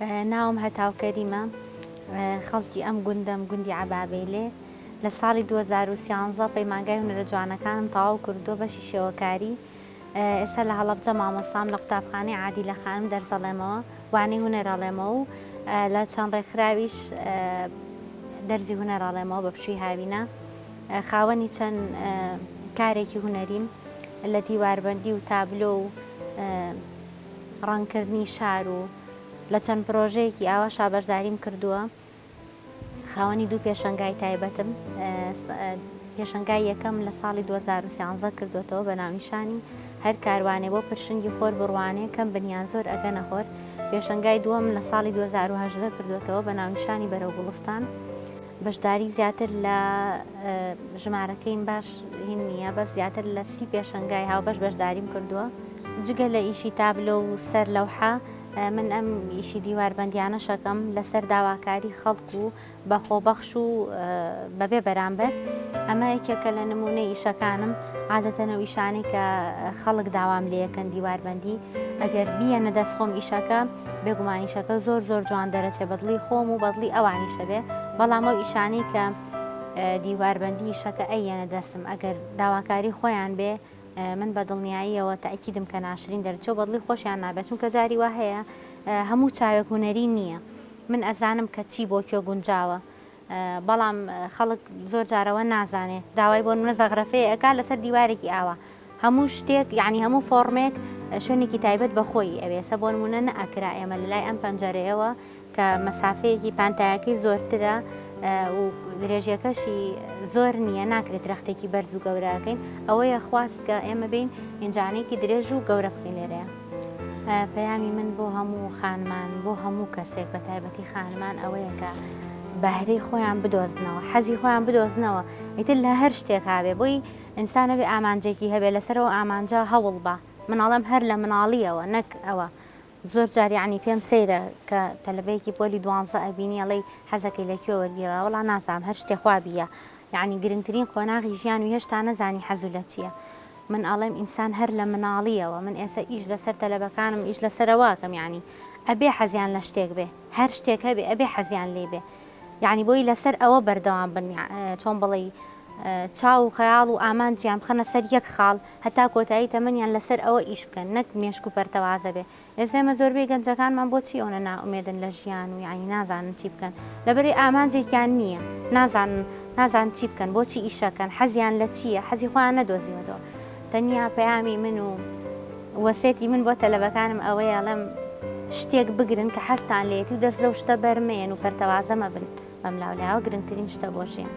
ناوم هەتاو کەریمە خەڵکی ئەم گوندەم گوندی عەبابەیلێ لە ساڵی 2013 پەیمانگای هونەرە جوانەکانم تەواو کردووە بەشی شێوەکاری. ئێستا لە هەڵەبجە مامۆستام لە قوتابخانەی عادیلە خانم دەرسەڵێمەوە، وانەی هونەرەڵێمەوە و لە چەند ڕێکخراویش دەرزی هونەرەڵێمەوە بە پشووی هاوینە. خاوەنی چەند کارێکی هونەریم لە دیواربەندی و تابلۆ و ڕەنگکردنی شار و لە چەند پرۆژەیەکی ئاواشا بەشداریم کردووە. خاوەنی دوو پێشەنگای تایبەتم، پێشەنگای یەکەم لە ساڵی 2013 کردوێتەوە بە ناونیشانی هەر کاروانێ بۆ پرشنگی خۆر بڕوانێ کەم بنیان زۆر ئەگەنە خۆر. پێشەنگای دووەم لە ساڵی 2018 کردوێتەوە بە ناونیشانی بەرەو گوڵستان. بەشداری زیاتر لە ژمارەکەیم باش هین نییە، بەس زیاتر لە 30 پێشەنگای هاوبەش بەشداریم کردووە. جگە لە ئیشی تابلۆ و سەر لەوحە من ئەم ئیشی دیواربەندیانە شەکەم لەسەر داواکاری خەڵک و بەخۆبەخش و بەبێ بەرامبەر. ئەمە یەکێکە لە نمونەی ئیشەکانم. عادەتەنەوە ئیشانەی کە خەڵک داوام لێ یەکەن دیواربەندی، ئەگەر بیەنە دەست خۆم ئیشەکە بێگومانیشەکە زۆر زۆر جوان دەرەچێ بەدڵی خۆم و بەدڵی ئەوانیشە بێ. بەڵام ئەو ئیشانەی کە دیواربەندی ئیشەکە ئەیەنە دەستم ئەگەر داواکاری خۆیان بێ من بە دڵنیاییەوە تەئکیدم کە ناشرین دەرچێ و بەدڵی خۆشیان نابێت، چونکە جاری وا هەیە هەموو چاوێک هونەری نییە. من ئەزانم کە چی بۆ کوێ گونجاوە، بەڵام خەڵک زۆر جارەوە نازانێت. داوای بۆ نمونە زەغرەفەیە ئەکا لەسەر دیوارێکی ئاوا، هەموو شتێک یعنی هەموو فۆڕمێک شوێنێکی تایبەت بەخۆی ئەوێسە. بۆ نمونە نەئەکرا ئێمە لە لای ئەم پەنجەرەیەوە کە مەسافەیەکی پانتایەکەی زۆرترە و درێژیەکەشی زۆر نییە، ناکرێت درەختێکی بەرز و گەورەکەین. ئەوەیە خواست کە ئێمە بین ئینجانێکی درێژ و گەورە بکەین لێرەیە. پەیامی من بۆ هەموو خانمان، بۆ هەموو کەسێک بە تایبەتی خانمان ئەوەیە کە بەهرەی خۆیان بدۆزنەوە، حەزی خۆیان بدۆزنەوە. ئیتر لە هەر شتێک هابێ بۆی ئینسانە بێ ئامانجێکی هەبێ لەسەرەوە ئامانجە هەوڵ بە. مناڵم هەر لە مناڵیەوە نەک ئەوە. زۆر جار یعنی پێم سەیرە کە تەلەبەیەکی پۆلی 12 ئەبینی ئەڵێی حەزەکەی لەکوێ وەرگیرا، وەڵا نازانم هەر شتێ خوا بیە. یعنی گرنگترین قۆناغی ژیان و هێشتا نەزانی حەزوو لە چییە. من ئەڵێم ئینسان هەر لە مناڵیەوە. من ئێستا ئیش لەسەر تەلەبەکانم ئیش لەسەرەوەکەم، یعنی ئەبێ حەزیان لە شتێک بێ، هەر شتێک هەبێ ئەبێ حەزیان لێ بێ. یعنی بۆی لەسەر ئەوە بەردەوام بن، چۆن بڵێ چاو و خەیاڵ و ئامانجیان بخەنە سەر یەک خاڵ، هەتا کۆتایی تەمەنیان لەسەر ئەوە ئیش بکەن، نەک مێشک و پەرتەوازە بێ. ئێستا ئێمە زۆربەی گەنجەکانمان بۆچی ئەوە نائومێدن لە ژیان و یعنی نازانن چی بکەن، لەبەرەوەی ئامانجێکیان نییە، نازان چی بکەن، بۆچی ئیشەکەن، حەزیان لە چییە، حەزی خۆیان نەدۆزیوەتەوە. تەنیا پەیامی من و وەسێتی من بۆ تەلەبەکانم ئەوەیە ئەڵێم شتێک بگرن کە حەزتان لێیەتی و دەست لەو شتە بەرمێن و پەرتەوازە مەبن. بەم لاولاوە گرنگترین شتە بۆ ژیان.